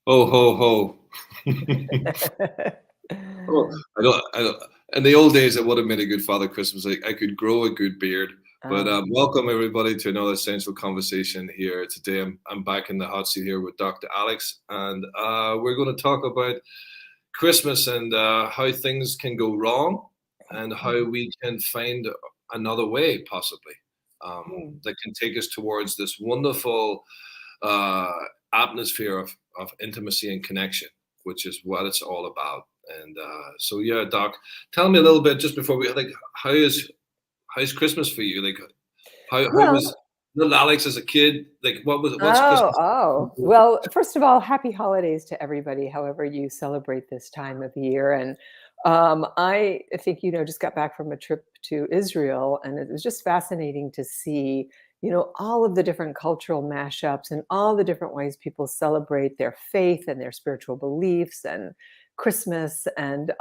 Ho, ho, ho. Oh, I don't. In the old days, I would have made a good Father Christmas. I could grow a good beard. But Oh, welcome everybody to another essential conversation here today. I'm back in the hot seat here with Dr. Alex, and we're going to talk about Christmas and how things can go wrong, and how we can find another way, possibly, mm, that can take us towards this wonderful uh, atmosphere of intimacy and connection, which is what it's all about. And so, yeah, Doc, tell me a little bit just before we like, how's Christmas for you? Like, how well, was little Alex as a kid? Like, what's oh, Christmas? oh. Well, first of all, happy holidays to everybody, however you celebrate this time of year. And I think, just got back from a trip to Israel, and it was just fascinating to see, all of the different cultural mashups and all the different ways people celebrate their faith and their spiritual beliefs and Christmas. And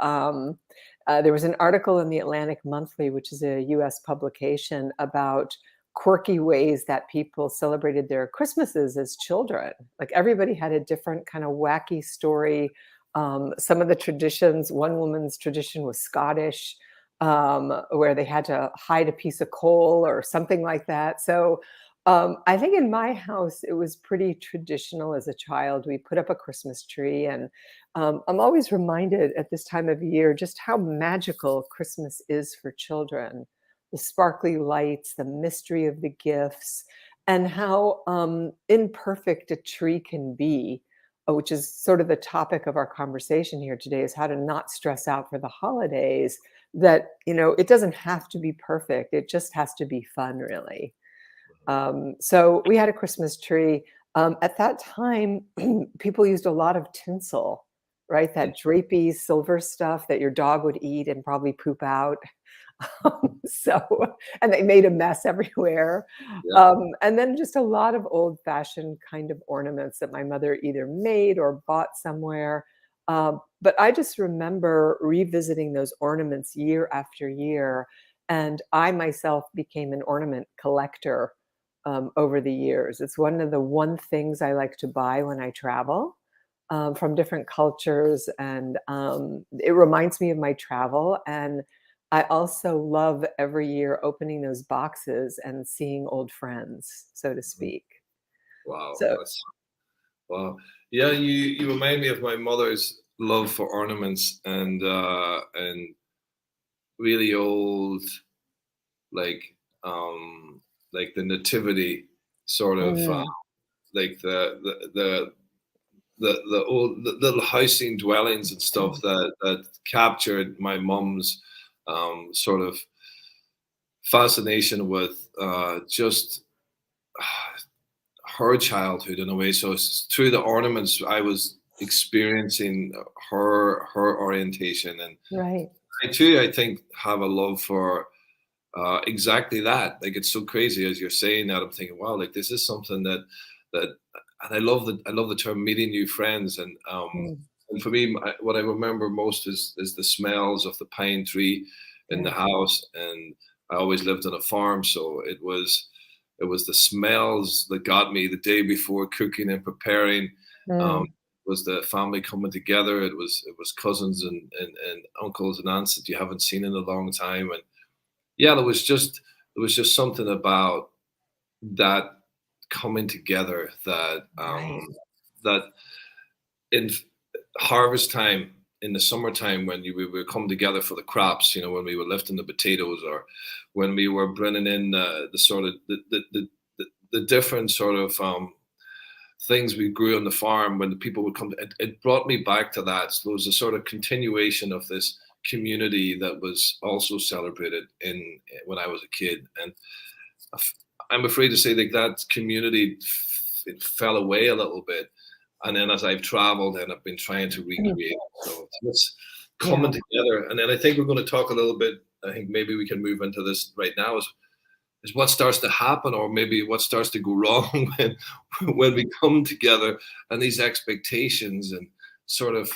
there was an article in the Atlantic Monthly, which is a US publication, about quirky ways that people celebrated their Christmases as children. Like everybody had a different kind of wacky story. Some of the traditions, one woman's tradition was Scottish, where they had to hide a piece of coal or something like that. So I think in my house, it was pretty traditional as a child. We put up a Christmas tree, and I'm always reminded at this time of year just how magical Christmas is for children, the sparkly lights, the mystery of the gifts, and how imperfect a tree can be, which is sort of the topic of our conversation here today, is how to not stress out for the holidays. That, it doesn't have to be perfect. It just has to be fun, really. So we had a Christmas tree. At that time, people used a lot of tinsel, right? That drapey silver stuff that your dog would eat and probably poop out. So, and they made a mess everywhere. Yeah. And then just a lot of old-fashioned kind of ornaments that my mother either made or bought somewhere. But I just remember revisiting those ornaments year after year, and I myself became an ornament collector over the years. It's one things I like to buy when I travel. From different cultures, and it reminds me of my travel. And I also love every year opening those boxes and seeing old friends, so to Mhm. speak. Wow, So, that's wow. Yeah, you remind me of my mother's love for ornaments and really old, like like the nativity sort of mm, like the old the little housing dwellings and stuff that captured my mum's sort of fascination with just her childhood in a way. So through the ornaments, I was experiencing her orientation, and right. I too, I think, have a love for exactly that. Like it's so crazy as you're saying that. I'm thinking, wow, like this is something that, and I love the term meeting new friends, Mm, and for me, what I remember most is the smells of the pine tree in the yeah. house, and I always lived on a farm, so it was the smells that got me the day before cooking and preparing. Um, Mm, was the family coming together. It was cousins and uncles and aunts that you haven't seen in a long time, and yeah, there was just something about that coming together that right. that in harvest time in the summertime when we would come together for the crops, you know, when we were lifting the potatoes or when we were bringing in the sort of the different sort of things we grew on the farm when the people would come it brought me back to that. So there was a sort of continuation of this community that was also celebrated in when I was a kid. And I'm afraid to say that community it fell away a little bit. And then as I've traveled and I've been trying to Mm, recreate, so it's yeah. coming together. And then I think we're going to talk a little bit. I think maybe we can move into this right now. Is what starts to happen, or maybe what starts to go wrong when we come together, and these expectations and sort of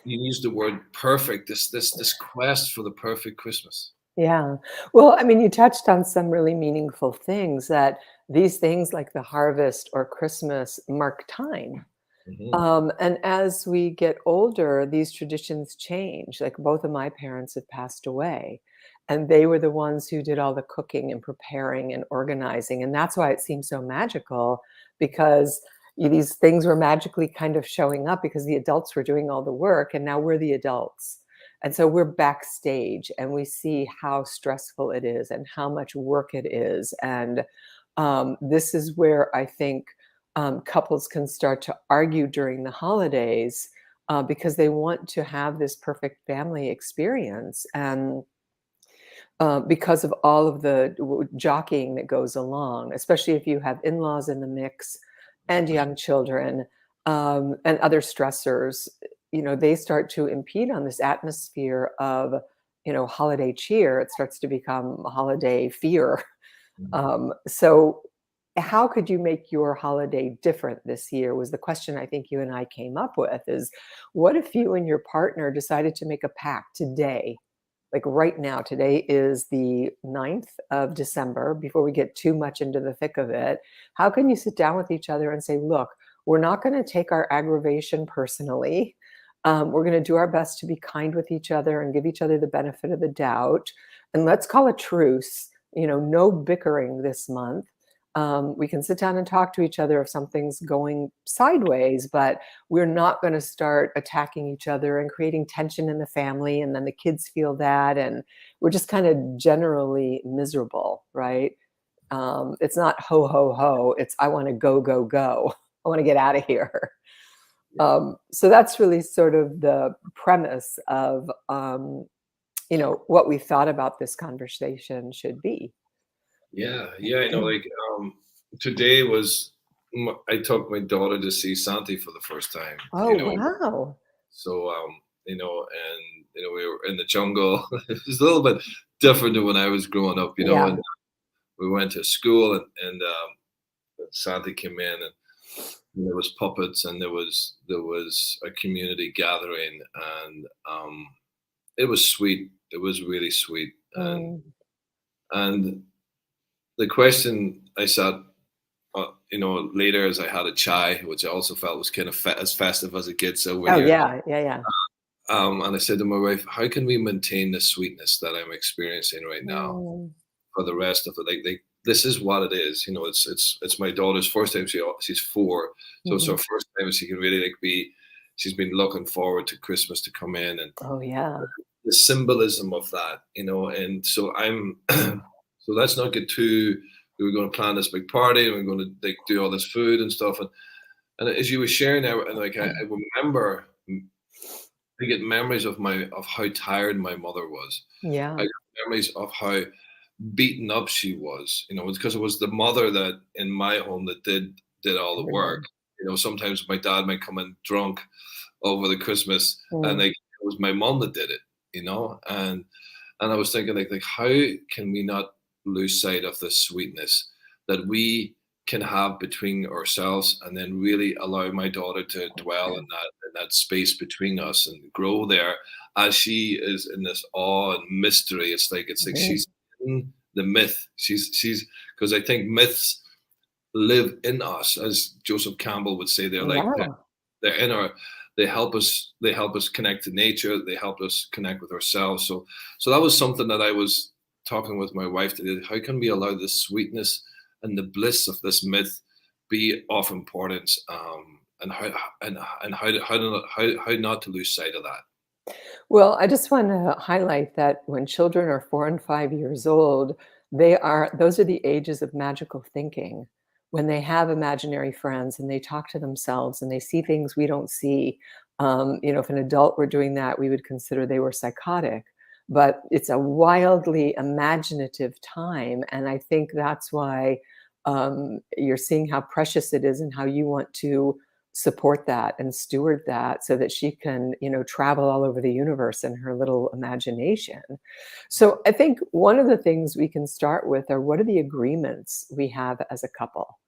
you use the word perfect. This quest for the perfect Christmas. Yeah. Well, I mean, you touched on some really meaningful things, that these things like the harvest or Christmas mark time. And as we get older, these traditions change. Like both of my parents have passed away, and they were the ones who did all the cooking and preparing and organizing. And that's why it seems so magical, because these things were magically kind of showing up because the adults were doing all the work, and now we're the adults. And so we're backstage and we see how stressful it is and how much work it is. And this is where I think couples can start to argue during the holidays because they want to have this perfect family experience. And because of all of the jockeying that goes along, especially if you have in-laws in the mix and young children and other stressors, they start to impede on this atmosphere of, holiday cheer. It starts to become holiday fear. So how could you make your holiday different this year was the question I think you and I came up with. Is what if you and your partner decided to make a pact today, like right now? Today is the 9th of December. Before we get too much into the thick of it, how can you sit down with each other and say, look, we're not going to take our aggravation personally. We're going to do our best to be kind with each other and give each other the benefit of the doubt. And let's call a truce, no bickering this month. We can sit down and talk to each other if something's going sideways, but we're not going to start attacking each other and creating tension in the family. And then the kids feel that. And we're just kind of generally miserable, right? It's not ho, ho, ho. It's I want to go, go, go. I want to get out of here. So that's really sort of the premise of, what we thought about this conversation should be. Yeah, like today was I took my daughter to see Santi for the first time. Oh, wow. So and we were in the jungle. It was a little bit different than when I was growing up, Yeah. and we went to school and Santi came in and there was puppets and there was a community gathering and it was sweet. It was really sweet. And the question I said, later as I had a chai, which I also felt was kind of as festive as it gets over here. Yeah. And I said to my wife, how can we maintain the sweetness that I'm experiencing right now for the rest of it? Like this is what it is. It's my daughter's first time. She's 4. So it's her first time she can really she's been looking forward to Christmas to come in and the symbolism of that, and so so let's not get too, we were going to plan this big party and we're going to do all this food and stuff. And as you were sharing that, and I remember, I get memories of how tired my mother was. Yeah. I get memories of how beaten up she was, because it was the mother that in my home that did all the work. Sometimes my dad might come in drunk over the Christmas and it was my mom that did it, and I was thinking like how can we not lose sight of the sweetness that we can have between ourselves and then really allow my daughter to dwell in that space between us and grow there as she is in this awe and mystery. It's like she's in the myth. She's because I think myths live in us, as Joseph Campbell would say. They're like they're in our. They help us connect to nature. They help us connect with ourselves. So that was something that I was talking with my wife today. How can we allow the sweetness and the bliss of this myth be of importance, and how not to lose sight of that? Well, I just want to highlight that when children are 4 and 5 years old, those are the ages of magical thinking. When they have imaginary friends and they talk to themselves and they see things we don't see. If an adult were doing that, we would consider they were psychotic. But it's a wildly imaginative time. And I think that's why you're seeing how precious it is and how you want to support that and steward that so that she can, travel all over the universe in her little imagination. So I think one of the things we can start with are what are the agreements we have as a couple?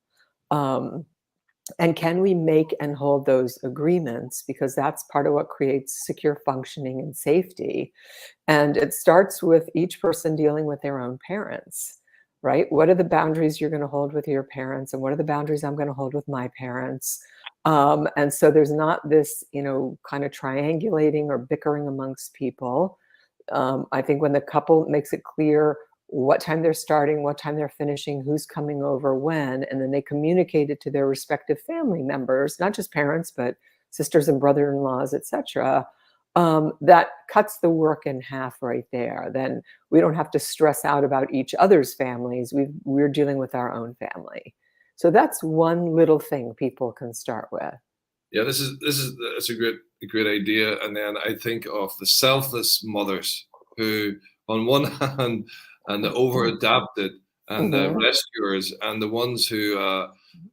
And can we make and hold those agreements? Because that's part of what creates secure functioning and safety. And it starts with each person dealing with their own parents, right? What are the boundaries you're going to hold with your parents? And what are the boundaries I'm going to hold with my parents? And so there's not this, kind of triangulating or bickering amongst people. I think when the couple makes it clear what time they're starting, what time they're finishing, who's coming over when, and then they communicate it to their respective family members, not just parents, but sisters and brother-in-laws, etc. That cuts the work in half right there. Then we don't have to stress out about each other's families. We're dealing with our own family. So that's one little thing people can start with. Yeah, that's a great idea. And then I think of the selfless mothers who, on one hand, and the over adapted and the Mhm. rescuers, and the ones who,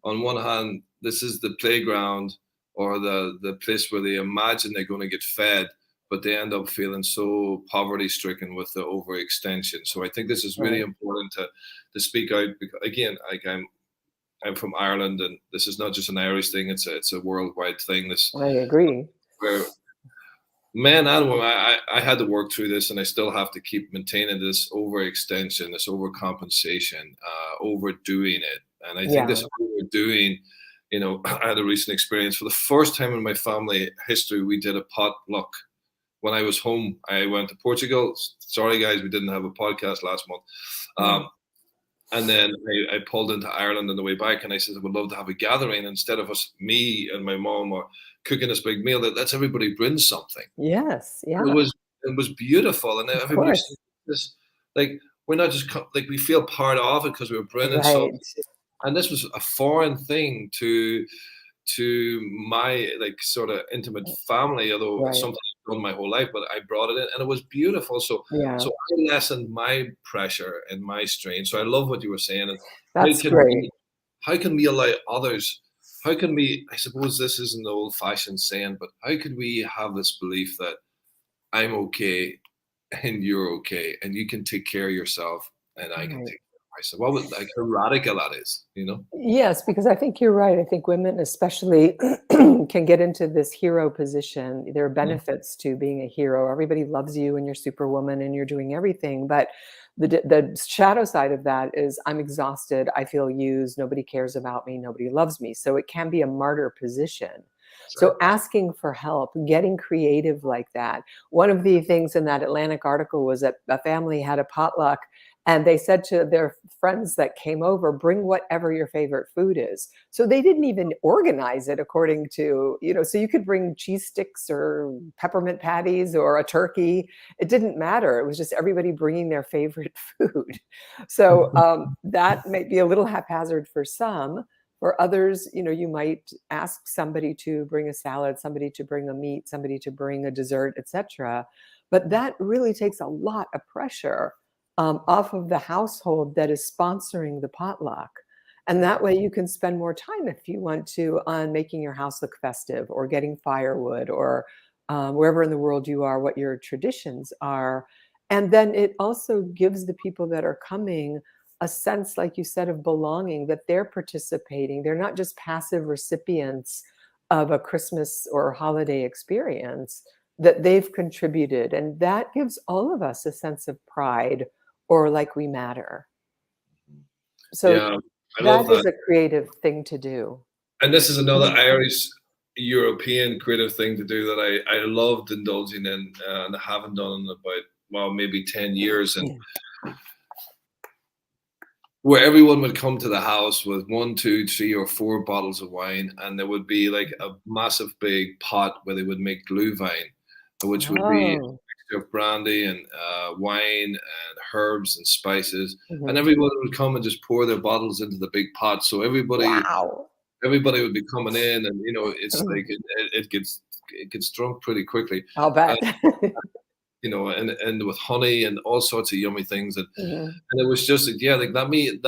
on one hand, this is the playground or the place where they imagine they're going to get fed, but they end up feeling so poverty stricken with the overextension. So I think this is really Right. important to speak out. Because, again, like I'm from Ireland, and this is not just an Irish thing; it's a worldwide thing. This I agree. where men and women, I had to work through this, and I still have to keep maintaining this overextension, this overcompensation, overdoing it. And I think Yeah. this overdoing, I had a recent experience for the first time in my family history. We did a potluck when I was home. I went to Portugal. Sorry, guys, we didn't have a podcast last month. Mm. And then I pulled into Ireland on the way back, and I said, I would love to have a gathering. Instead of me and my mom are cooking this big meal, let's everybody bring something. Yes. And Yeah. it was beautiful. And Of everybody said course. this, like, we're not just, like, we feel part of it because we were bringing something. Right. And this was a foreign thing to my, like, sort of intimate family, although it's Right. something I've done my whole life, but I brought it in and it was beautiful. So Yeah. so I lessened my pressure and my strain. So I love what you were saying. And how That's can great. we how can we allow others, how can we, I suppose this isn't the old fashioned saying, but how could we have this belief that I'm okay and you're okay and you can take care of yourself and I can Right. take care of myself? What would, like, how radical that is? Yes, because I think you're right. I think women especially can get into this hero position. There are Mhm. benefits to being a hero. Everybody loves you and you're superwoman and you're doing everything. But the shadow side of that is I'm exhausted. I feel used. Nobody cares about me. Nobody loves me. So it can be a martyr position. That's right. So asking for help, getting creative like that. One of the things in that Atlantic article was that a family had a potluck and they said to their friends that came over, bring whatever your favorite food is. So they didn't even organize it according to, so you could bring cheese sticks or peppermint patties or a turkey. It didn't matter. It was just everybody bringing their favorite food. So that might be a little haphazard for some. For others, you might ask somebody to bring a salad, somebody to bring a meat, somebody to bring a dessert, etc. But that really takes a lot of pressure off of the household that is sponsoring the potluck. And that way you can spend more time if you want to on making your house look festive or getting firewood or wherever in the world you are, what your traditions are. And then it also gives the people that are coming a sense, like you said, of belonging, that they're participating. They're not just passive recipients of a Christmas or holiday experience, that they've contributed. And that gives all of us a sense of pride or like we matter. So Yeah, I love that that. is a creative thing to do. And this is another Irish European creative thing to do that I loved indulging in, and I haven't done in about, well, maybe 10 years. And where everyone would come to the house with 1, 2, 3, or 4 bottles of wine, and there would be like a massive big pot where they would make glühwein, which would be a Oh, mixture of brandy and wine and herbs and spices, and mhm. everyone would come and just pour their bottles into the big pot. So Wow. everybody would be coming in, and it's like it gets drunk pretty quickly. I'll Uh, bet. and with honey and all sorts of yummy things. And Mhm. it was just like, yeah, like that me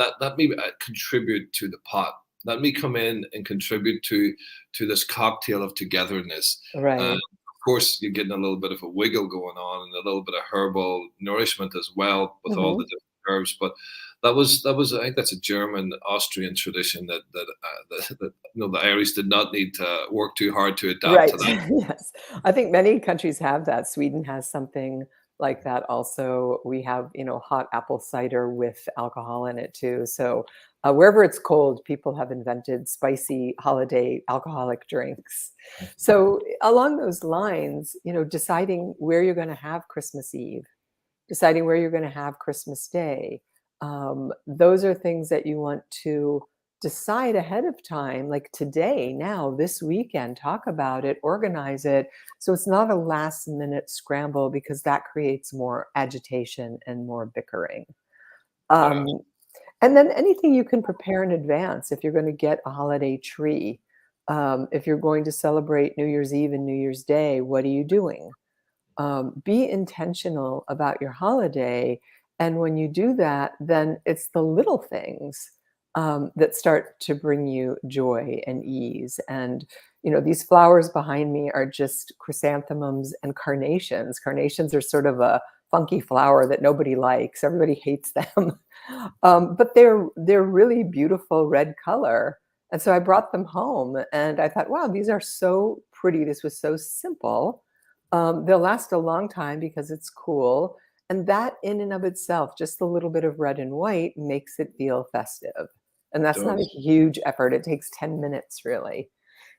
contribute to the pot. Let me come in and contribute to this cocktail of togetherness. Right. Of course, you're getting a little bit of a wiggle going on and a little bit of herbal nourishment as well with all the Mhm. different herbs. But that was I think that's a German Austrian tradition that the Irish did not need to work too hard to adapt Right. to that. Yes. I think many countries have that. Sweden has something like that also. We have, hot apple cider with alcohol in it too. So Wherever it's cold, people have invented spicy holiday alcoholic drinks. So along those lines, deciding where you're going to have Christmas Eve, deciding where you're going to have Christmas Day, those are things that you want to decide ahead of time, like today, now, this weekend, talk about it, organize it. So it's not a last minute scramble, because that creates more agitation and more bickering. Yeah, And then anything you can prepare in advance. If you're going to get a holiday tree, if you're going to celebrate New Year's Eve and New Year's Day, what are you doing? Be intentional about your holiday. And when you do that, then it's the little things that start to bring you joy and ease. And, these flowers behind me are just chrysanthemums and carnations. Carnations are sort of a funky flower that nobody likes. Everybody hates them. But they're really beautiful red color. And so I brought them home and I thought, wow, these are so pretty. This was so simple. They'll last a long time because it's cool. And that in and of itself, just a little bit of red and white makes it feel festive. And it that's not a does. huge effort. It takes 10 minutes, really.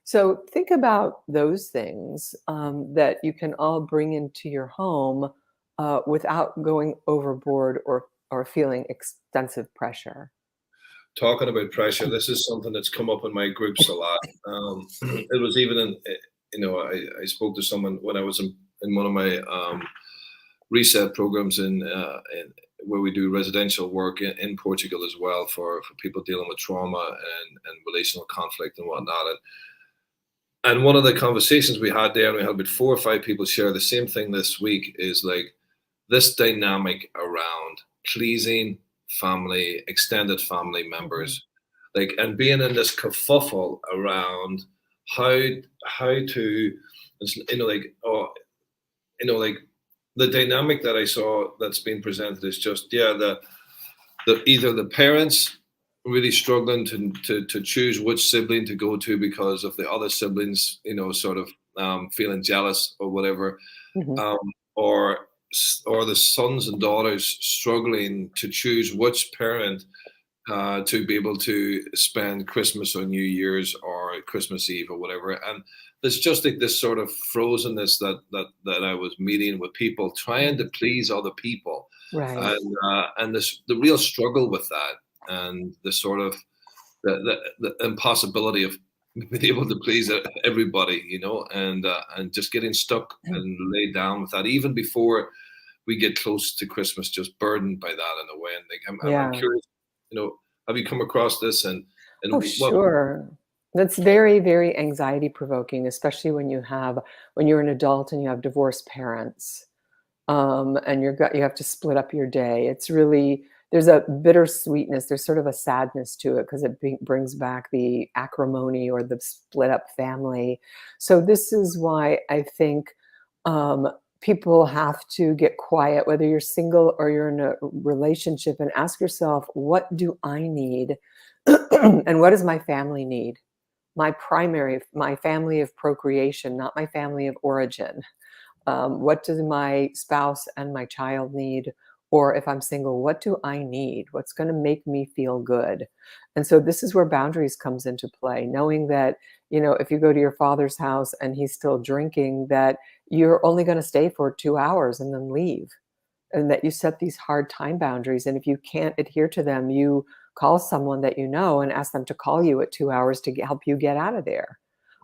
So think about those things that you can all bring into your home without going overboard or feeling extensive pressure. Talking about pressure, this is something that's come up in my groups a lot. It was even I spoke to someone when I was in one of my reset programs in where we do residential work in Portugal as well for people dealing with trauma and relational conflict and whatnot. And one of the conversations we had there, and we had about 4 or 5 people share the same thing this week, is like this dynamic around pleasing family, extended family members, like, and being in this kerfuffle around how to, like the dynamic that I saw that's being presented is just, yeah, the either the parents really struggling to choose which sibling to go to because of the other siblings, sort of feeling jealous or whatever, Mhm. um, or the sons and daughters struggling to choose which parent to be able to spend Christmas or New Year's or Christmas Eve or whatever. And there's just like this sort of frozenness that I was meeting with people trying to please other people, Right. and this the real struggle with that, and the sort of the impossibility of being able to please everybody, and just getting stuck and laid down with that, even before we get close to Christmas, just burdened by that in a way. And like, I'm Yeah. curious, have you come across this, Oh, and what? sure. That's very, very anxiety provoking, especially when you're an adult and you have divorced parents, and you have to split up your day. It's really there's a bittersweetness. There's sort of a sadness to it because it brings back the acrimony or the split up family. So this is why I think um, people have to get quiet, whether you're single or you're in a relationship, and ask yourself, what do I need? And what does my family need? My family of procreation, not my family of origin. What does my spouse and my child need? Or if I'm single, what do I need? What's going to make me feel good? And so this is where boundaries comes into play, knowing that, if you go to your father's house and he's still drinking, that you're only going to stay for 2 hours and then leave, and that you set these hard time boundaries. And if you can't adhere to them, you call someone that you know and ask them to call you at 2 hours to help you get out of there,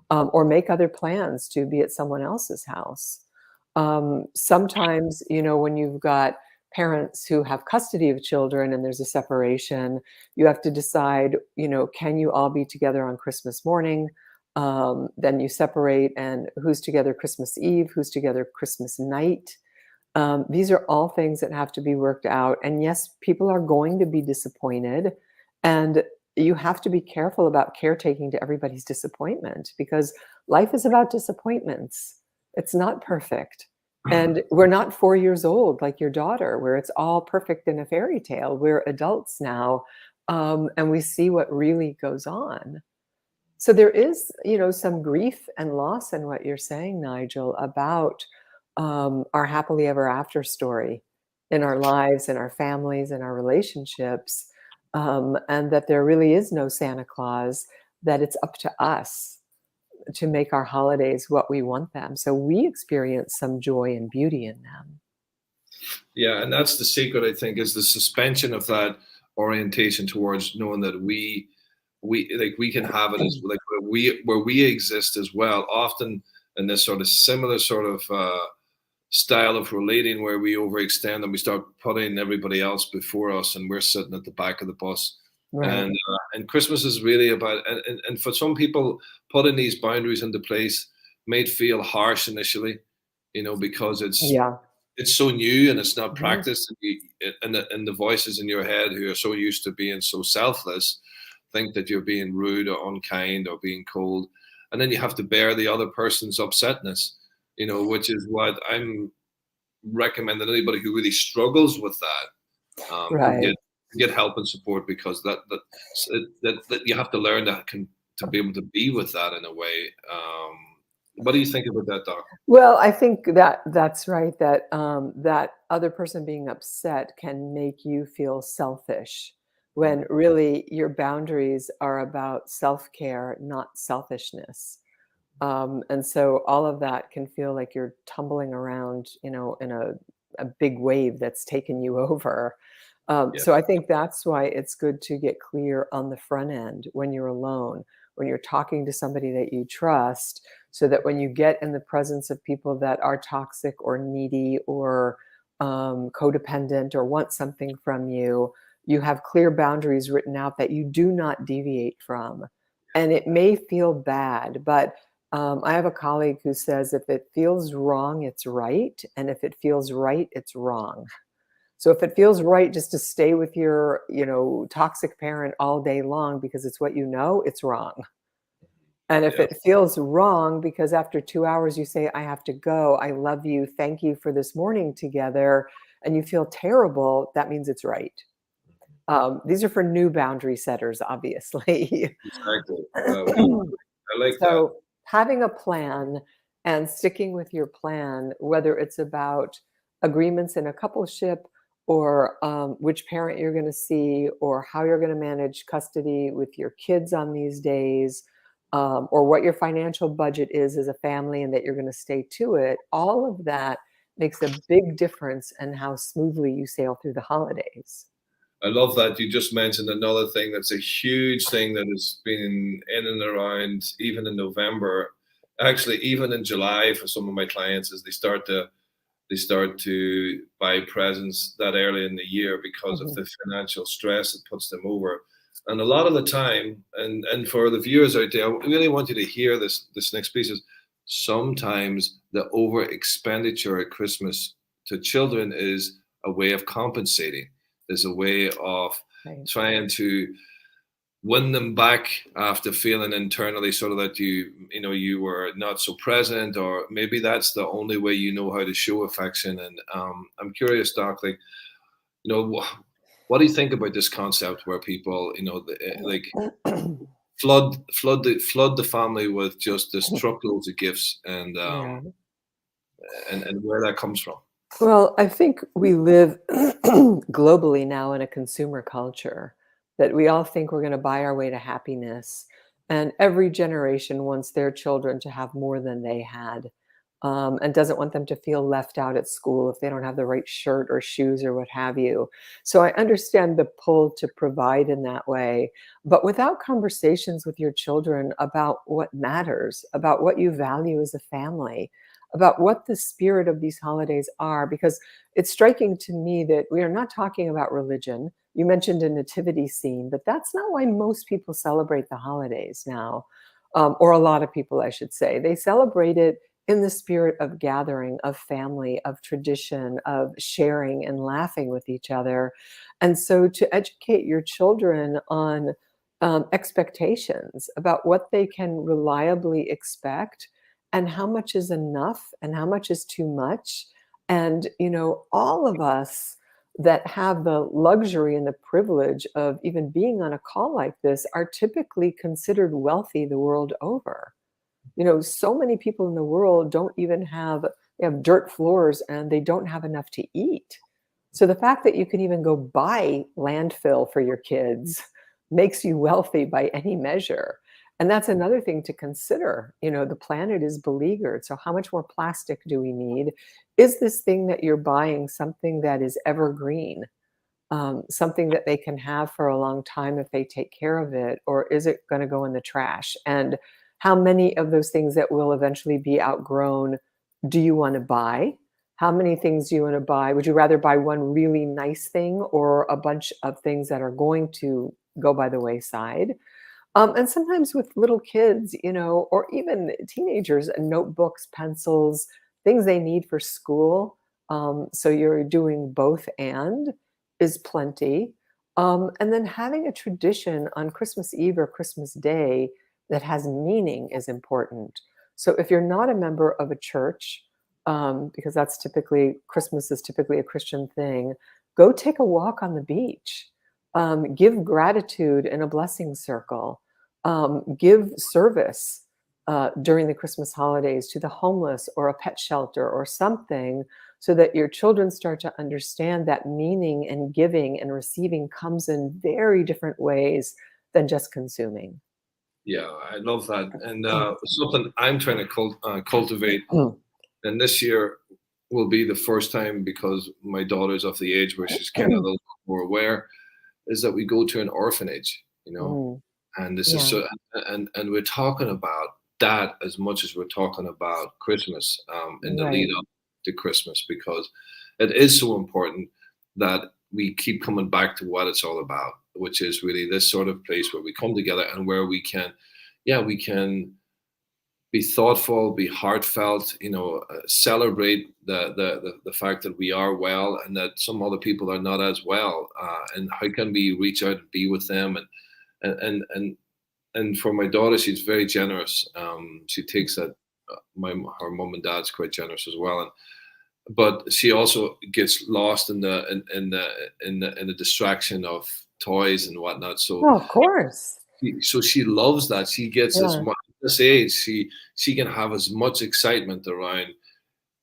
or make other plans to be at someone else's house. Sometimes, when you've got parents who have custody of children and there's a separation, you have to decide, can you all be together on Christmas morning? Then you separate, and who's together Christmas Eve, who's together Christmas night. These are all things that have to be worked out. And yes, people are going to be disappointed. And you have to be careful about caretaking to everybody's disappointment, because life is about disappointments. It's not perfect. And we're not 4 years old like your daughter, where it's all perfect in a fairy tale. We're adults now, and we see what really goes on. So there is, some grief and loss in what you're saying, Nigel, about our happily ever after story in our lives, in our families, in our relationships. and that there really is no Santa Claus, that it's up to us to make our holidays what we want them. So we experience some joy and beauty in them. Yeah, and that's the secret, I think, is the suspension of that orientation towards knowing that we can have it as like where we exist as well. Often in this sort of similar sort of style of relating, where we overextend and we start putting everybody else before us, and we're sitting at the back of the bus. Right. And Christmas is really about, and for some people, putting these boundaries into place may feel harsh initially, because Yeah. it's so new and it's not Mhm. practiced, and the voices in your head who are so used to being so selfless think that you're being rude or unkind or being cold, and then you have to bear the other person's upsetness, which is what I'm recommending anybody who really struggles with that, Right. to get help and support, because that you have to learn to be able to be with that in a way. What do you think about that, Doc? Well, I think that that's right, that that other person being upset can make you feel selfish, when really your boundaries are about self-care, not selfishness. And so all of that can feel like you're tumbling around, in a big wave that's taken you over. Yeah. So I think that's why it's good to get clear on the front end when you're alone, when you're talking to somebody that you trust, so that when you get in the presence of people that are toxic or needy or codependent or want something from you, you have clear boundaries written out that you do not deviate from. And it may feel bad, but I have a colleague who says if it feels wrong, it's right. And if it feels right, it's wrong. So if it feels right just to stay with your, toxic parent all day long because it's what you know, it's wrong. And if Yeah. it feels wrong because after 2 hours you say, I have to go, I love you, thank you for this morning together, and you feel terrible, that means it's right. These are for new boundary setters, obviously. Exactly. I like that. So having a plan and sticking with your plan, whether it's about agreements in a coupleship or which parent you're going to see or how you're going to manage custody with your kids on these days, or what your financial budget is as a family and that you're going to stay to it, all of that makes a big difference in how smoothly you sail through the holidays. I love that you just mentioned another thing that's a huge thing that has been in and around, even in November, actually even in July for some of my clients, is they start to buy presents that early in the year because of Mhm. the financial stress it puts them over. And a lot of the time, and for the viewers out there, I really want you to hear this next piece is, sometimes the over expenditure at Christmas to children is a way of compensating. There's a way of Right. trying to win them back after feeling internally sort of that you were not so present, or maybe that's the only way you know how to show affection. And I'm curious, Doc, like, what do you think about this concept where people, like flood the family with just this truckloads of gifts, and Yeah. and where that comes from? Well, I think we live globally now in a consumer culture that we all think we're going to buy our way to happiness. And every generation wants their children to have more than they had, and doesn't want them to feel left out at school if they don't have the right shirt or shoes or what have you. So I understand the pull to provide in that way, but without conversations with your children about what matters, about what you value as a family, about what the spirit of these holidays are, because it's striking to me that we are not talking about religion. You mentioned a nativity scene, but that's not why most people celebrate the holidays now, or a lot of people, I should say. They celebrate it in the spirit of gathering, of family, of tradition, of sharing and laughing with each other. And so to educate your children on expectations about what they can reliably expect and how much is enough and how much is too much. And, all of us that have the luxury and the privilege of even being on a call like this are typically considered wealthy the world over. So many people in the world don't even have, they have dirt floors and they don't have enough to eat. So the fact that you can even go buy landfill for your kids makes you wealthy by any measure. And that's another thing to consider. The planet is beleaguered. So how much more plastic do we need? Is this thing that you're buying something that is evergreen? Something that they can have for a long time if they take care of it, or is it going to go in the trash? And how many of those things that will eventually be outgrown do you want to buy? How many things do you want to buy? Would you rather buy one really nice thing or a bunch of things that are going to go by the wayside? And sometimes with little kids, or even teenagers, notebooks, pencils, things they need for school. So you're doing both and is plenty. And then having a tradition on Christmas Eve or Christmas Day that has meaning is important. So if you're not a member of a church, because Christmas is typically a Christian thing, go take a walk on the beach. Give gratitude in a blessing circle. Give service during the Christmas holidays to the homeless or a pet shelter or something, so that your children start to understand that meaning and giving and receiving comes in very different ways than just consuming. Yeah, I love that. And something I'm trying to cultivate, and this year will be the first time, because my daughter's of the age where she's kind of a little more aware, is that we go to an orphanage, and this is Yeah. so, and we're talking about that as much as we're talking about Christmas, in the lead Right. up to Christmas, because it is so important that we keep coming back to what it's all about, which is really this sort of place where we come together and where we can, we can be thoughtful, be heartfelt, celebrate the fact that we are well and that some other people are not as well, and how can we reach out and be with them, and for my daughter, she's very generous. She takes that. Her mom and dad's quite generous as well, but she also gets lost in the distraction of toys and whatnot. So Oh, of course. she loves that. She gets as Yeah. much at this age. She can have as much excitement around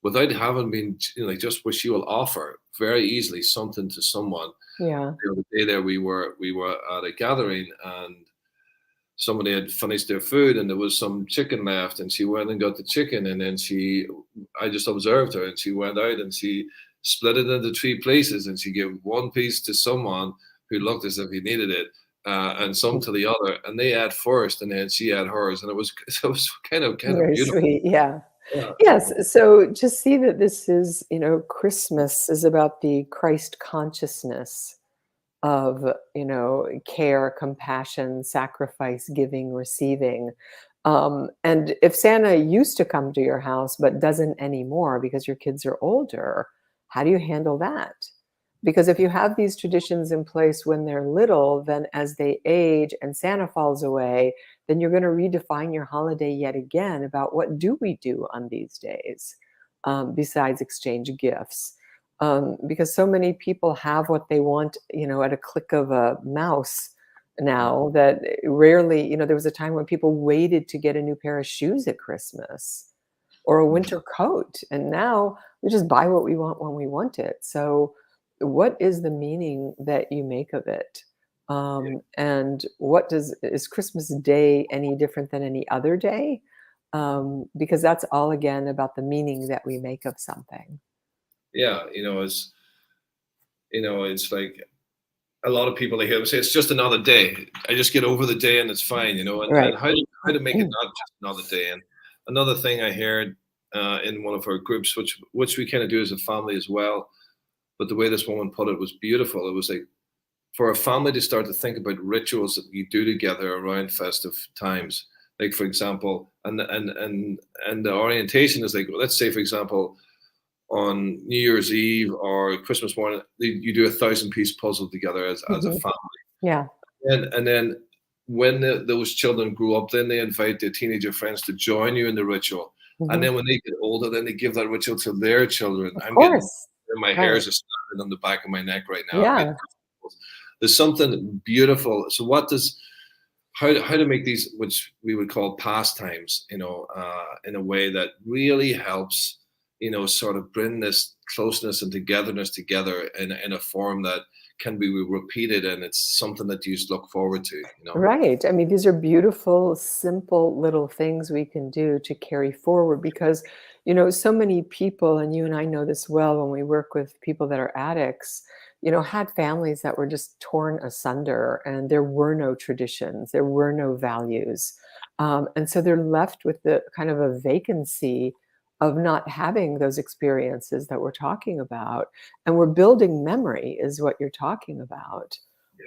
without having been, like, just what she will offer very easily something to someone. Yeah. The other day there we were at a gathering, and somebody had finished their food and there was some chicken left, and she went and got the chicken, and then I just observed her, and she went out and she split it into 3 places, and she gave one piece to someone who looked as if he needed it, and some to the other, and they ate first and then she ate hers, and it was kind of Very beautiful. sweet. Yeah. Yeah, Yes. So just see that this is, Christmas is about the Christ consciousness of, care, compassion, sacrifice, giving, receiving. And if Santa used to come to your house but doesn't anymore because your kids are older, how do you handle that? Because if you have these traditions in place when they're little, then as they age and Santa falls away, then you're going to redefine your holiday yet again about what do we do on these days, besides exchange gifts. Because so many people have what they want, at a click of a mouse now, that rarely, there was a time when people waited to get a new pair of shoes at Christmas or a winter coat. And now we just buy what we want when we want it. So, what is the meaning that you make of it? And is Christmas Day any different than any other day? Because that's all again about the meaning that we make of something. yeah. It's like a lot of people, they hear them say it's just another day. I just get over the day and it's fine, and Right. how to make it not just another day. And another thing I heard in one of our groups, which we kind of do as a family as well, but the way this woman put it was beautiful. It was like, for a family to start to think about rituals that you do together around festive times. Like, for example, and the orientation is like, let's say, for example, on New Year's Eve or Christmas morning, you do a 1,000-piece puzzle together as a Mhm. family. Yeah. And then when those children grow up, then they invite their teenager friends to join you in the ritual. And Mhm. then when they get older, then they give that ritual to their children. Of I'm getting, course. my Right. hairs are standing on the back of my neck right now. I'm getting, Yeah. there's something beautiful. So how to make these, which we would call pastimes, in a way that really helps sort of bring this closeness and togetherness together in a form that can be repeated, and it's something that you just look forward to. Right. I mean, these are beautiful, simple little things we can do to carry forward because, so many people, and you and I know this well when we work with people that are addicts, had families that were just torn asunder and there were no traditions, there were no values. And so they're left with the kind of a vacancy of not having those experiences that we're talking about. And we're building memory, is what you're talking about.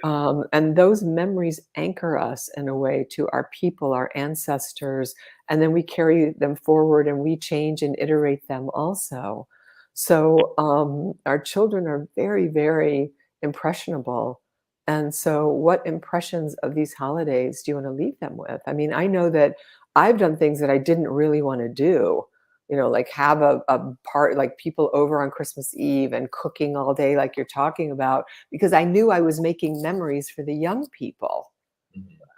And those memories anchor us in a way to our people, our ancestors, and then we carry them forward and we change and iterate them also. So our children are very, very impressionable. And so, what impressions of these holidays do you want to leave them with? I mean, I know that I've done things that I didn't really want to do. Like have a part, like people over on Christmas Eve and cooking all day, like you're talking about, because I knew I was making memories for the young people.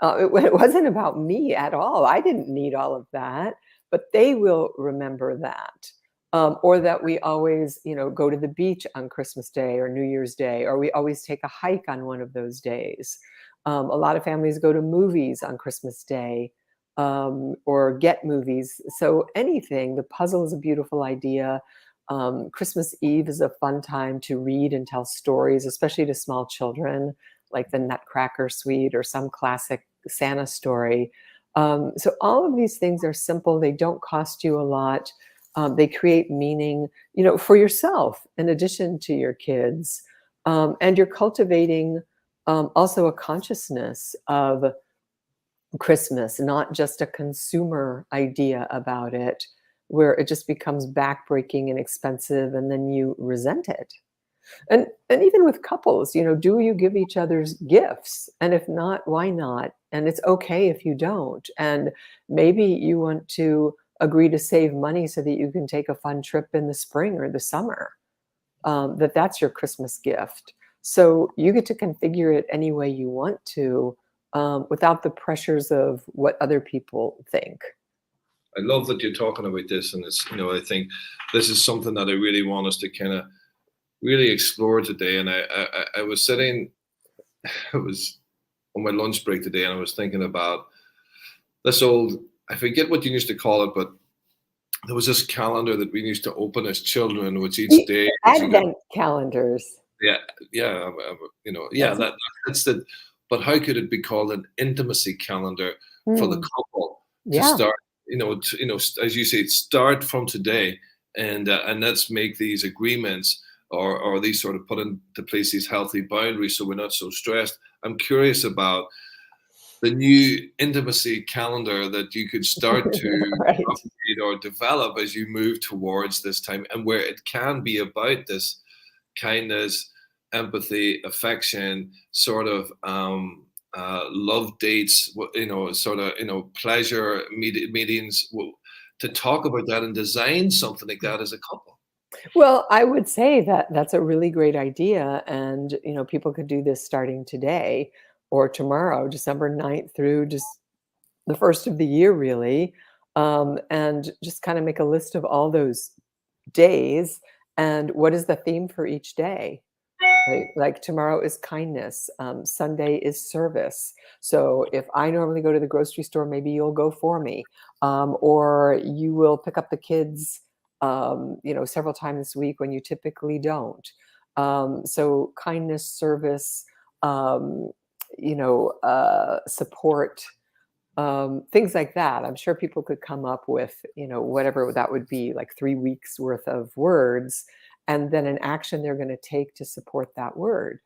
It wasn't about me at all. I didn't need all of that, but they will remember that. Or that we always, go to the beach on Christmas Day or New Year's Day, or we always take a hike on one of those days. A lot of families go to movies on Christmas Day, or get movies. So anything, the puzzle is a beautiful idea. Christmas Eve is a fun time to read and tell stories, especially to small children, like the Nutcracker Suite or some classic Santa story. So all of these things are simple. They don't cost you a lot. They create meaning, for yourself in addition to your kids. And you're cultivating also a consciousness of Christmas, not just a consumer idea about it, where it just becomes backbreaking and expensive, and then you resent it. And even with couples, do you give each other's gifts? And if not, why not? And it's okay if you don't. And maybe you want to agree to save money so that you can take a fun trip in the spring or the summer. That's your Christmas gift. So you get to configure it any way you want to, without the pressures of what other people think. I love that you're talking about this, and it's I think this is something that I really want us to kind of really explore today. And I was sitting, I was on my lunch break today, and I was thinking about this old, I forget what you used to call it, but there was this calendar that we used to open as children, which each day Advent calendars. Yeah, that's the. But how could it be called an intimacy calendar for the couple to start? As you say, start from today, and let's make these agreements or these sort of put into place these healthy boundaries so we're not so stressed. I'm curious about the new intimacy calendar that you could start to update or develop as you move towards this time, and where it can be about this kindness, empathy, affection, sort of love dates, pleasure meetings, to talk about that and design something like that as a couple. Well, I would say that that's a really great idea. And, people could do this starting today or tomorrow, December 9th through just the first of the year, really. And just kind of make a list of all those days and what is the theme for each day. Right? Like tomorrow is kindness. Sunday is service. So if I normally go to the grocery store, maybe you'll go for me, or you will pick up the kids, several times this week when you typically don't. So kindness, service, support, things like that. I'm sure people could come up with, whatever that would be, like 3 weeks worth of words, and then an action they're going to take to support that word,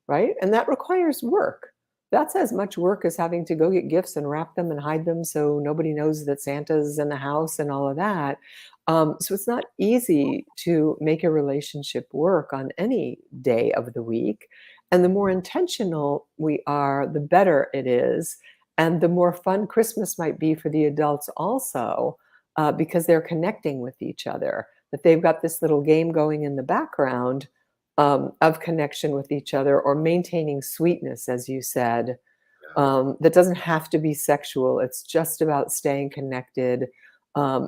right? And that requires work. That's as much work as having to go get gifts and wrap them and hide them so nobody knows that Santa's in the house and all of that. So it's not easy to make a relationship work on any day of the week. And the more intentional we are, the better it is. And the more fun Christmas might be for the adults also, because they're connecting with each other, that they've got this little game going in the background of connection with each other, or maintaining sweetness, as you said, that doesn't have to be sexual. It's just about staying connected,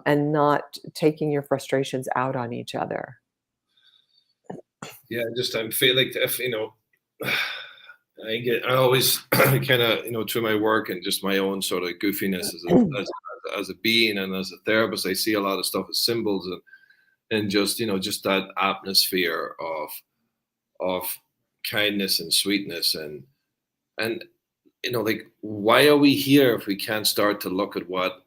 and not taking your frustrations out on each other. Yeah, I feel like if I always kind of through my work and just my own sort of goofiness as a being and as a therapist, I see a lot of stuff as symbols and just just that atmosphere of kindness and sweetness and like, why are we here if we can't start to look at what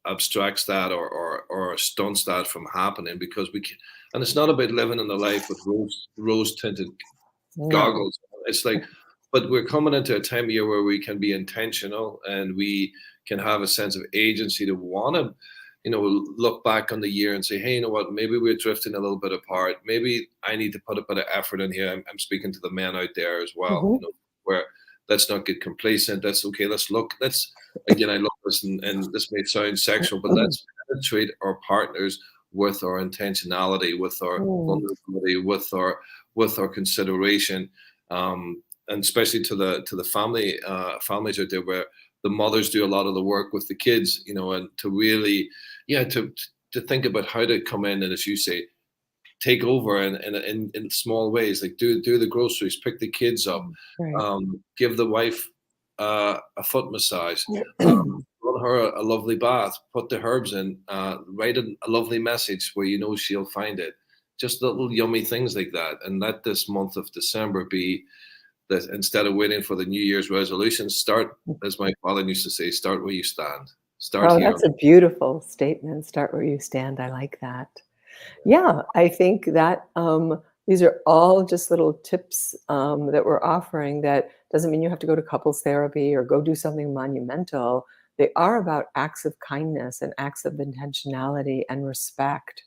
abstracts that or stunts that from happening? Because we can, and it's not about living in the life with rose tinted goggles. It's like, but we're coming into a time of year where we can be intentional and we can have a sense of agency to want to look back on the year and say, hey, you know what, maybe we're drifting a little bit apart. Maybe I need to put a bit of effort in here. I'm speaking to the men out there as well, where let's not get complacent. That's okay. Again, I love this, and this may sound sexual, but let's penetrate our partners with our intentionality, with our vulnerability, with our consideration, and especially to the families out there where the mothers do a lot of the work with the kids, and to really, to think about how to come in and, as you say, take over in small ways, like do the groceries, pick the kids up, give the wife a foot massage, run her a lovely bath, put the herbs in, write a lovely message where she'll find it. Just little yummy things like that. And let this month of December be that instead of waiting for the New Year's resolution, start, as my father used to say, start where you stand. Start here. That's a beautiful statement. Start where you stand. I like that. Yeah, I think that these are all just little tips that we're offering. That doesn't mean you have to go to couples therapy or go do something monumental. They are about acts of kindness and acts of intentionality and respect,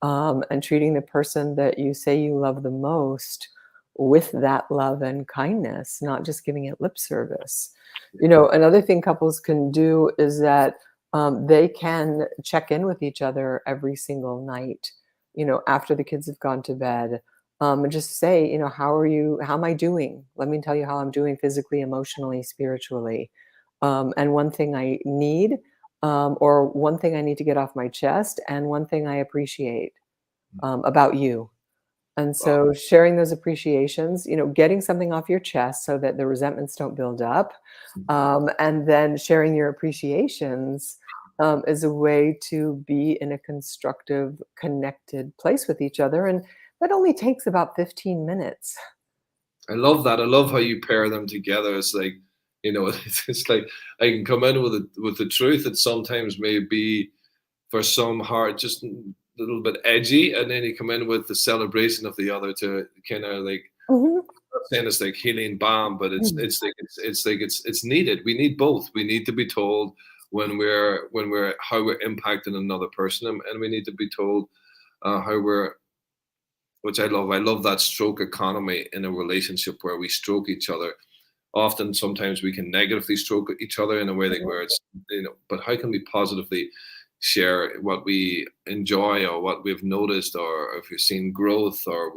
and treating the person that you say you love the most with that love and kindness, not just giving it lip service. Another thing couples can do is that they can check in with each other every single night, after the kids have gone to bed, and just say, how are you? How am I doing? Let me tell you how I'm doing physically, emotionally, spiritually. And one thing I need, or one thing I need to get off my chest, and one thing I appreciate about you. And so sharing those appreciations, getting something off your chest so that the resentments don't build up, and then sharing your appreciations is a way to be in a constructive, connected place with each other. And that only takes about 15 minutes. I love that. I love how you pair them together. It's like, it's like I can come in with the truth that sometimes may be for some hard, just a little bit edgy, and then you come in with the celebration of the other to kind of like, I'm not saying it's like healing balm, but it's needed. We need both. We need to be told when we're how we're impacting another person, and we need to be told how we're, which I love. I love that stroke economy in a relationship where we stroke each other. Often, sometimes we can negatively stroke each other in a way that where it's, but how can we positively share what we enjoy or what we've noticed, or if we've seen growth, or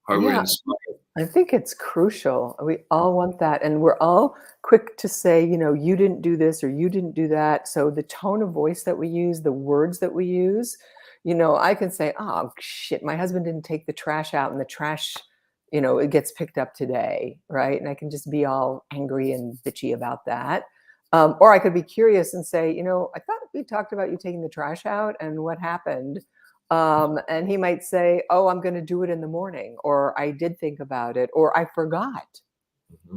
how we're inspired. I think it's crucial. We all want that. And we're all quick to say, you didn't do this or you didn't do that. So the tone of voice that we use, the words that we use, I can say, oh, shit, my husband didn't take the trash out, and the trash, it gets picked up today, right? And I can just be all angry and bitchy about that. Or I could be curious and say, I thought we talked about you taking the trash out, and what happened? And he might say, oh, I'm going to do it in the morning, or I did think about it, or I forgot.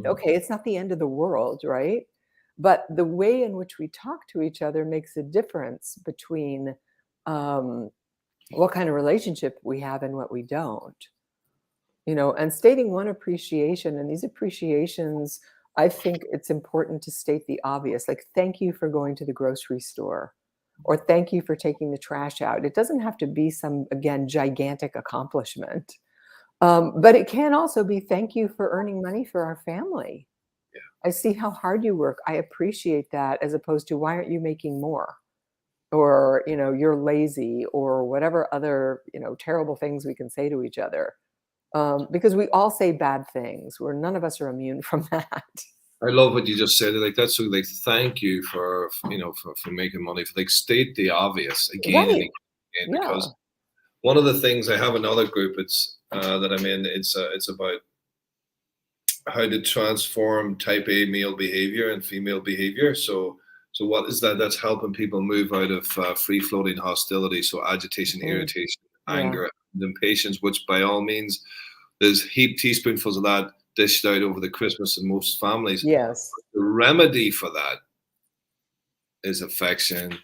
Okay, it's not the end of the world, right? But the way in which we talk to each other makes a difference between what kind of relationship we have and what we don't. And stating one appreciation, and these appreciations, I think it's important to state the obvious, like, thank you for going to the grocery store, or thank you for taking the trash out. It doesn't have to be some, again, gigantic accomplishment. But it can also be, thank you for earning money for our family. Yeah. I see how hard you work. I appreciate that, as opposed to, why aren't you making more? Or, you're lazy, or whatever other, terrible things we can say to each other. Because we all say bad things, where none of us are immune from that. I love what you just said. Like that's so like thank you for for making money. For like state the obvious again and Right. again Yeah. because one of the things I have another group it's that I'm in. It's about how to transform type A male behavior and female behavior. So what is that? That's helping people move out of free floating hostility. So agitation, Mhm. irritation, Yeah. anger, and impatience. Which by all means, there's heap teaspoonfuls of that dished out over the Christmas in most families. Yes. The remedy for that is affection,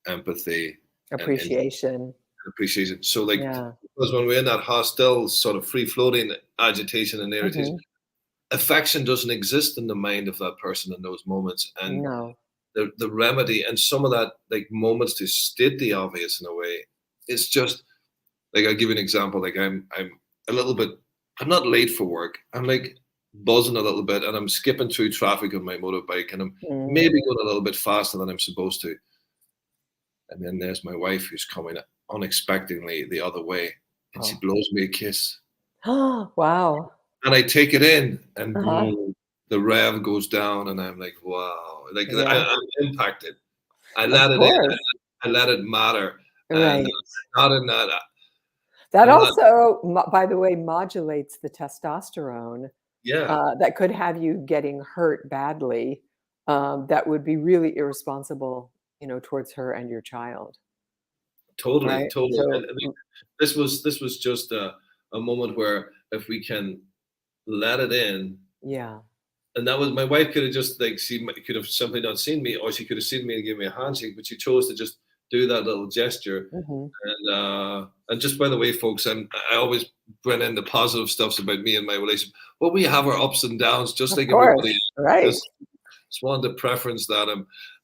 empathy, and Appreciation. appreciation. So like Yeah. because when we're in that hostile sort of free floating agitation and irritation, Hmm. affection doesn't exist in the mind of that person in those moments. And No. the remedy and some of that like moments to state the obvious in a way, it's just like I'll give you an example. Like I'm a little bit I'm not late for work. I'm like buzzing a little bit and I'm skipping through traffic on my motorbike and I'm Mm. maybe going a little bit faster than I'm supposed to. And then there's my wife who's coming unexpectedly the other way and she Oh. blows me a kiss. Wow. And I take it in, and Uh-huh. boom, the rev goes down, and I'm like, wow, like Yeah. I'm impacted. I Of let it in. course. I let it matter, and Right. not in that. That I'm not. also, by the way, modulates the testosterone Yeah, that could have you getting hurt badly. That would be really irresponsible, towards her and your child, totally, right? totally. And So, I mean, this was just a moment where if we can let it in, yeah. and that was my wife could have just like she could have simply not seen me, or she could have seen me and given me a handshake, but she chose to just do that little gesture. Hmm. And just by the way, folks, I always bring in the positive stuffs about me and my relationship. Well, we have our ups and downs, just Of like everybody course. Right. just wanted to preference that.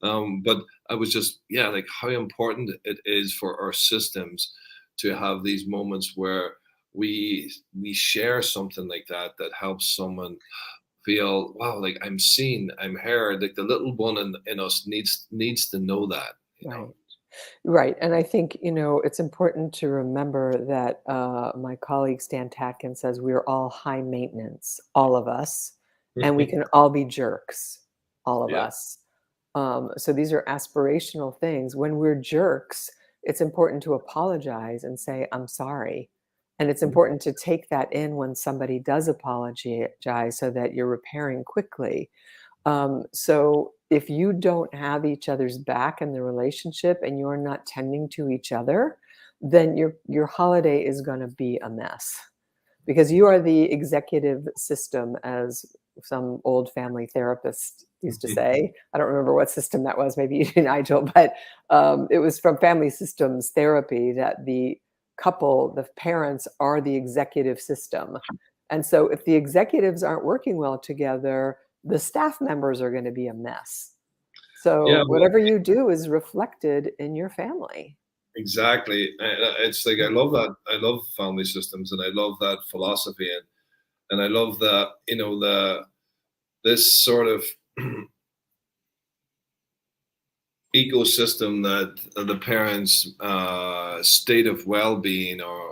But I was just like how important it is for our systems to have these moments where we share something like that that helps someone feel wow, like I'm seen, I'm heard. Like the little one in us needs to know that, you know. Right. Right. And I think, it's important to remember that my colleague Stan Tatkin says we're all high maintenance, all of us, and we can all be jerks, all of Yeah. us. So these are aspirational things. When we're jerks, it's important to apologize and say, I'm sorry. And it's important to take that in when somebody does apologize so that you're repairing quickly. So if you don't have each other's back in the relationship and you're not tending to each other, then your holiday is going to be a mess because you are the executive system, as some old family therapist used to say. I don't remember what system that was, maybe you do, Nigel, but it was from family systems therapy that the couple, the parents, are the executive system. And so if the executives aren't working well together, the staff members are going to be a mess. Yeah, So well, whatever you do is reflected in your family. exactly. It's like I love that. I love family systems, and I love that philosophy, and I love that the this sort of ecosystem that the parents' state of well-being or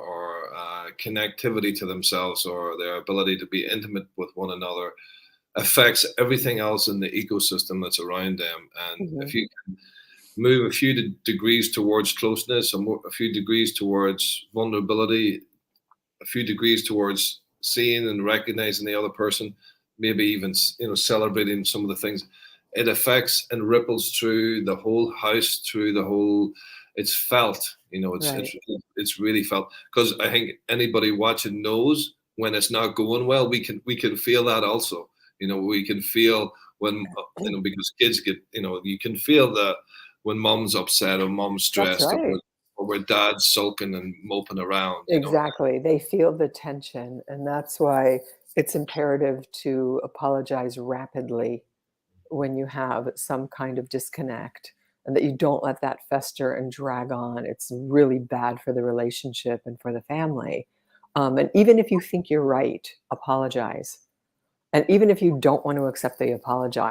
connectivity to themselves or their ability to be intimate with one another affects everything else in the ecosystem that's around them. And if Mhm. you can move a few degrees towards closeness, a few degrees towards vulnerability, a few degrees towards seeing and recognizing the other person, maybe even celebrating some of the things, it affects and ripples through the whole house, through the whole. It's felt, Right. it's really felt because I think anybody watching knows when it's not going well. We can feel that also. We can feel when because kids get you can feel that when mom's upset or mom's That's stressed right. or where dad's sulking and moping around. Exactly. They feel the tension, and that's why it's imperative to apologize rapidly when you have some kind of disconnect and that you don't let that fester and drag on. It's really bad for the relationship and for the family. And even if you think you're right, apologize. And even if you don't want to accept the apology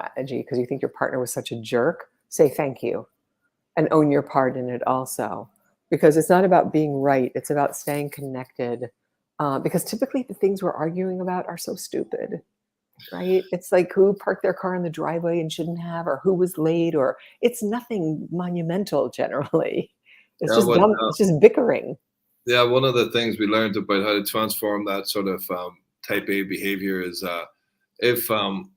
because you think your partner was such a jerk, say thank you and own your part in it also. Because it's not about being right, it's about staying connected. Because typically the things we're arguing about are so stupid. right? It's like who parked their car in the driveway and shouldn't have, or who was late, or it's nothing monumental generally. It's Yeah, just what dumb. It's just bickering. yeah, one of the things we learned about how to transform that sort of type A behavior is if um,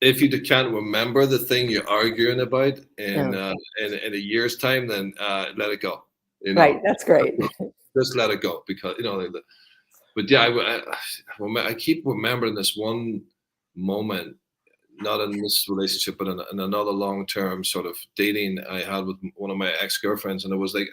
if you can't remember the thing you're arguing about Yeah. in a year's time, then let it go. You Right. know, That's great. just let it go because but yeah, I keep remembering this one moment, not in this relationship, but in another long-term sort of dating I had with one of my ex-girlfriends, and it was like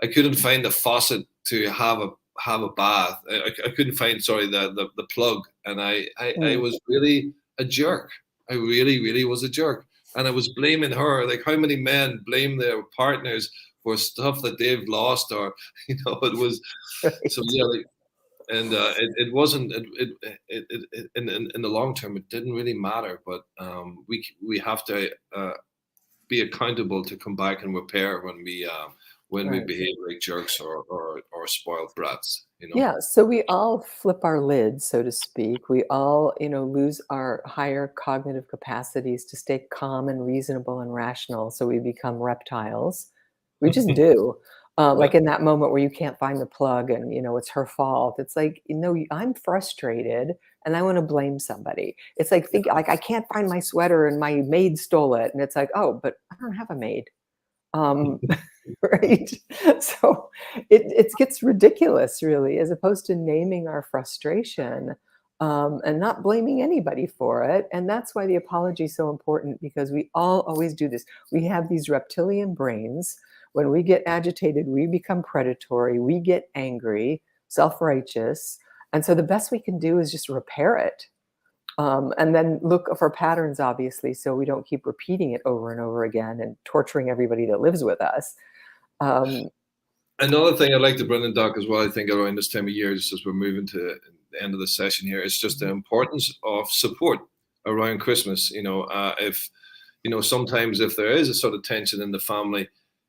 I couldn't find the faucet to have a bath. I couldn't find the plug, and I Mm. was really a jerk. I really was a jerk, and I was blaming her. Like how many men blame their partners for stuff that they've lost, or it was so Right. yeah. Like, and it wasn't in the long term. It didn't really matter, but we have to be accountable to come back and repair when we Right. behave like jerks or spoiled brats. Yeah, so we all flip our lids, so to speak. We all, lose our higher cognitive capacities to stay calm and reasonable and rational. So we become reptiles. We just do. Yeah, Like in that moment where you can't find the plug and, it's her fault. It's like, I'm frustrated and I want to blame somebody. It's like, like I can't find my sweater and my maid stole it. And it's like, oh, but I don't have a maid. Um, right? So it gets ridiculous, really, as opposed to naming our frustration and not blaming anybody for it. And that's why the apology is so important because we all always do this. We have these reptilian brains. When we get agitated, we become predatory, we get angry, self righteous. And so the best we can do is just repair it. And then look for patterns, obviously, so we don't keep repeating it over and over again and torturing everybody that lives with us. Um, another thing I'd like to bring in, Doc, as well, I think around this time of year, just as we're moving to the end of the session here, is just the importance of support around Christmas. If sometimes if there is a sort of tension in the family,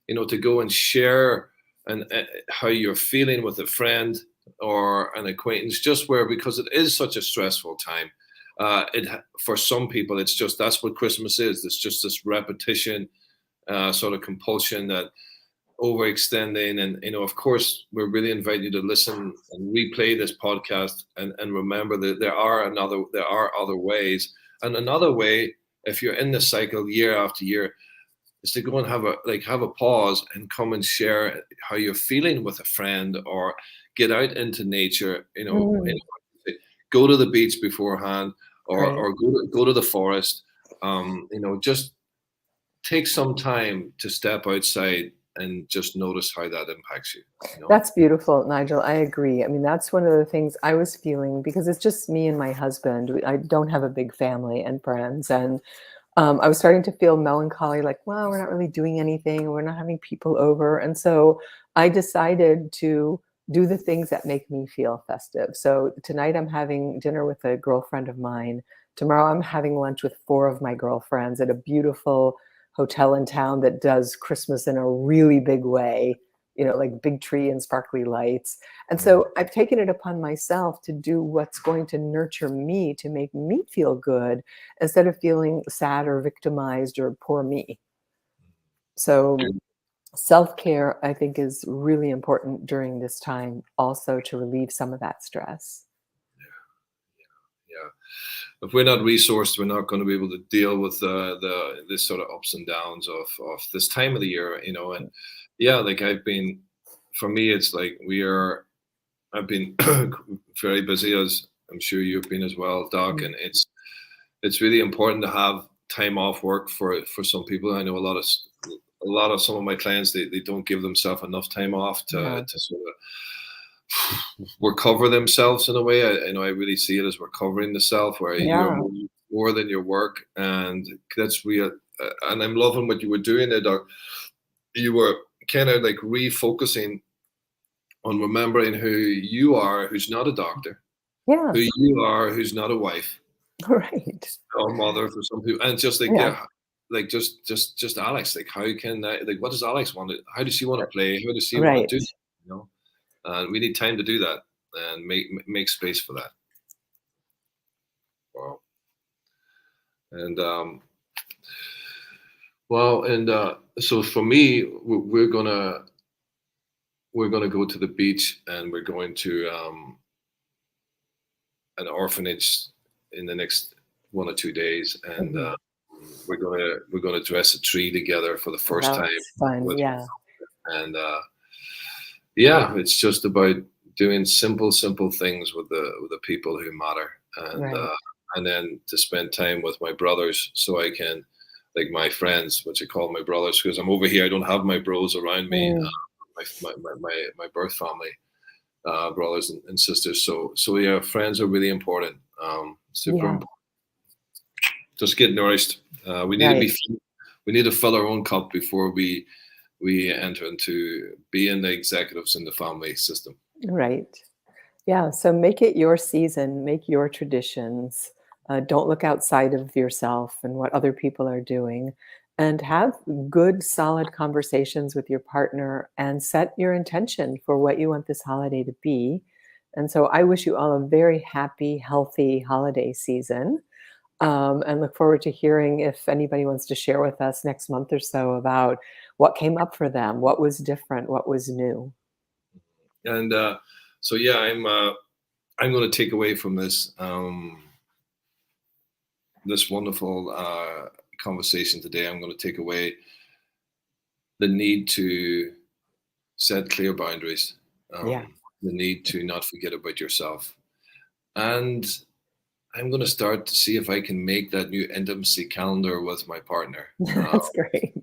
to go and share and how you're feeling with a friend or an acquaintance, just where because it is such a stressful time. It for some people, it's just that's what Christmas is. It's just this repetition, sort of compulsion that overextending, and of course we're really inviting you to listen and replay this podcast and remember that there are other ways. And another way, if you're in this cycle year after year, is to go and have a pause and come and share how you're feeling with a friend, or get out into nature, mm, go to the beach beforehand, right. or go to the forest, just take some time to step outside and just notice how that impacts you. That's beautiful, Nigel. I agree. I mean, that's one of the things I was feeling because it's just me and my husband. I don't have a big family and friends. And I was starting to feel melancholy, like, well, we're not really doing anything. We're not having people over. And so I decided to do the things that make me feel festive. So tonight I'm having dinner with a girlfriend of mine. Tomorrow I'm having lunch with four of my girlfriends at a beautiful hotel in town that does Christmas in a really big way, like big tree and sparkly lights. And so I've taken it upon myself to do what's going to nurture me, to make me feel good instead of feeling sad or victimized or poor me. So self-care, I think, is really important during this time also to relieve some of that stress. Yeah, if we're not resourced, we're not going to be able to deal with this sort of ups and downs of this time of the year, and yeah, like for me, it's like I've been very busy, as I'm sure you've been as well, Doc, Mm. and it's really important to have time off work for some people. I know a lot of some of my clients, they don't give themselves enough time off Yeah. to sort of recover themselves in a way. I really see it as recovering the self, where you're Yeah. more than your work, and that's real. And I'm loving what you were doing there, Doc. You were kind of like refocusing on remembering who you are, who's not a doctor, who Yes. you are, who's not a wife Right. or mother for some people, and just like Yeah. yeah, like just Alex. Like how can like what does Alex want? How does she want to play? How does she want Right. to do? And we need time to do that and make space for that. Wow. And well, and so for me, we're gonna go to the beach, and we're going to an orphanage in the next 1 or 2 days, and we're gonna dress a tree together for the first time. That's fun, yeah. And yeah, it's just about doing simple things with the people who matter, and then to spend time with my brothers, so I can, like my friends, which I call my brothers, because I'm over here. I don't have my bros around me, my birth family, brothers and sisters. So yeah, friends are really important. Super important. Just get nourished. We need to be. We need to fill our own cup before we enter into being the executives in the family system. Right. Yeah. So make it your season, make your traditions. Don't look outside of yourself and what other people are doing. And have good, solid conversations with your partner and set your intention for what you want this holiday to be. And so I wish you all a very happy, healthy holiday season. And look forward to hearing if anybody wants to share with us next month or so about what came up for them, what was different, what was new. And so yeah, I'm going to take away from this this wonderful conversation today. I'm going to take away the need to set clear boundaries, the need to not forget about yourself, and I'm going to start to see if I can make that new intimacy calendar with my partner. That's great.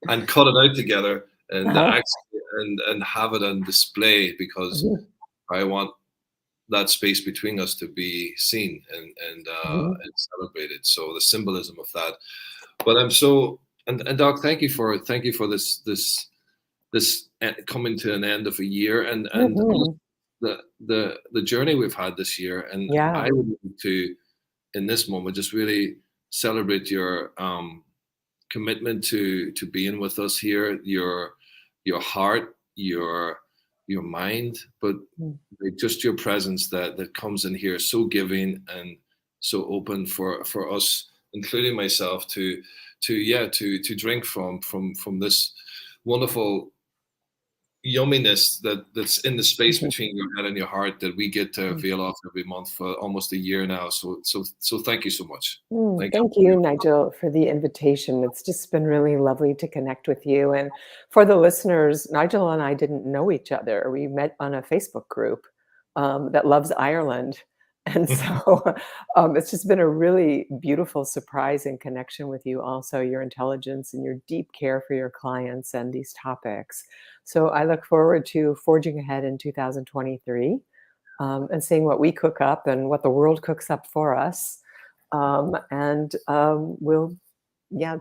And cut it out together, and and have it on display, because I want that space between us to be seen and celebrated. So the symbolism of that. But I'm so and Doc, thank you for this coming to an end of a year, and the journey we've had this year. And I would like to, in this moment, just really celebrate your commitment to being with us here, your heart, your mind, but just your presence that comes in here, so giving and so open for us, including myself, to drink from this wonderful yumminess that's in the space between your head and your heart, that we get to avail of every month for almost a year now. So thank you so much. Thank you, Nigel, for the invitation. It's just been really lovely to connect with you. And for the listeners, Nigel and I didn't know each other. We met on a Facebook group that loves Ireland. And so it's just been a really beautiful surprise and connection with you also, your intelligence and your deep care for your clients and these topics. So I look forward to forging ahead in 2023 and seeing what we cook up and what the world cooks up for us. And we'll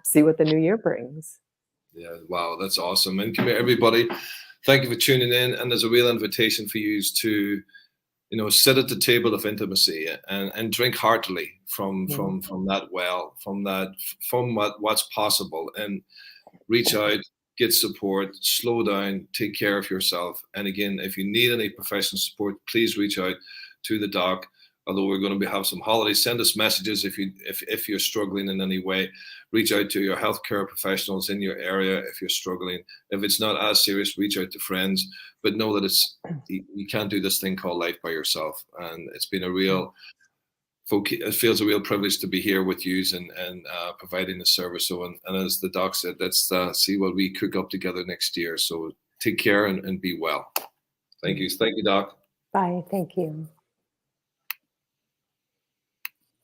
see what the new year brings. Yeah, wow, that's awesome. And come here, everybody. Thank you for tuning in. And there's a real invitation for you to, sit at the table of intimacy and drink heartily from that well, from what's possible, and reach out, get support, slow down, take care of yourself. And again, if you need any professional support, please reach out to the doc. Although we're going to have some holidays, send us messages if you're struggling in any way. Reach out to your healthcare professionals in your area if you're struggling. If it's not as serious, reach out to friends. But know that you can't do this thing called life by yourself. And it's been it feels a real privilege to be here with you and providing the service. So, and as the doc said, let's see what we cook up together next year. So take care and be well. Thank you. Thank you, Doc. Bye. Thank you.